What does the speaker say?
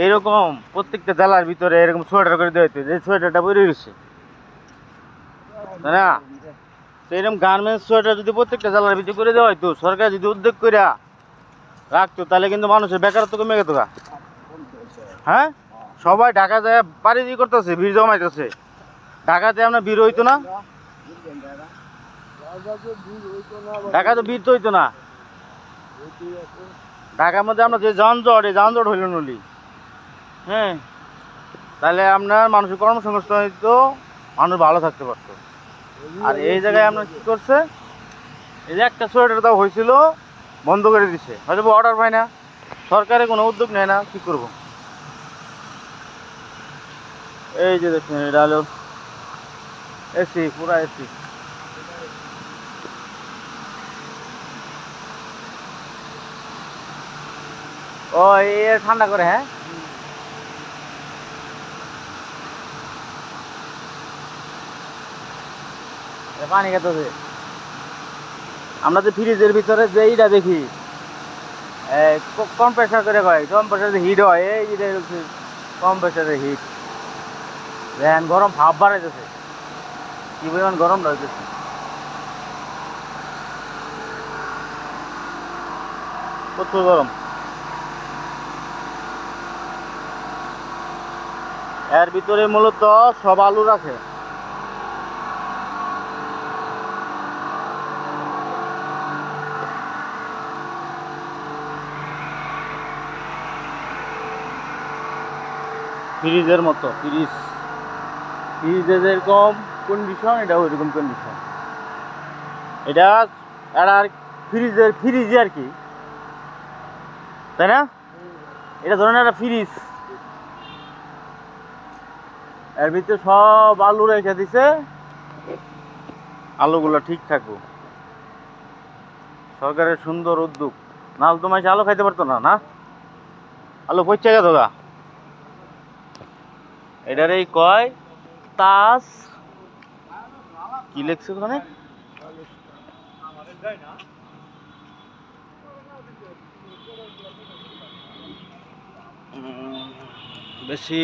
এরকম প্রত্যেকটা জেলার ভিতরে এরকম সোয়েটার করে দেওয়া হতো, যে সোয়েটারটা পরে রয়েছে, তাই না? তো এরকম গার্মেন্টস সোয়েটার যদি প্রত্যেকটা জেলার ভিতরে করে দেওয়া হতো, সরকার যদি উদ্যোগ করে রাখতো, তাহলে কিন্তু মানুষের বেকারত্ব কমে যেত। হ্যাঁ, সবাই ঢাকা যায় পাড়ি দিয়ে করতেছে, ভিড় জমাইতেছে। ঢাকাতে আপনার ভিড় হইতো না, ঢাকা তো ভিড় তো হইতো না। ঢাকার মধ্যে আমরা যে যানজট, এই যানজট হইল নলি। হ্যাঁ, তাহলে আপনার মানুষের কর্মসংস্থান হইতো, মানুষ ভালো থাকতে পারতো। আর এই জায়গায় আপনার কি করছে, এই যে একটা সোয়েটার দাও হয়েছিল, বন্ধ করে দিছে, হয়তো অর্ডার পায় না, সরকারের কোনো উদ্যোগ নেয় না, কি করব। এই যে দেখছেন, এটা হলো এসি, পুরা এসি। ও, এই ঠান্ডা করে। হ্যাঁ, পানি খেতেছে। আমরা যে ফ্রিজের ভিতরে যে এইটা দেখি, কম প্রেশার করে কয়, কম প্রেশারে হিট হয়, এই যে কম প্রেশারে হিট। দেখেন গরম ভাব বাড়াইতেছে, কি পরিমাণ গরম লাগতেছে, প্রচুর গরম। এর ভিতরে মূলত সব আলু রাখে। ফ্রিজের মতো, ফ্রিজে যেরকম কন্ডিশন, এটা ওইরকম কন্ডিশন। এটা আর ফ্রিজে আর কি, তাই না? এটা ধরেন একটা ফ্রিজ, এর ভিতরে সব আলু রেখে দিছে, আলুগুলো ঠিক থাকবো। সরকারের সুন্দর উদ্যোগ, নাহলে তো মাসে আলু খাইতে পারতো না। না, আলু পচে গেত গা। এটারই কয় তাস, কি লেখছে ওখানে, বেশি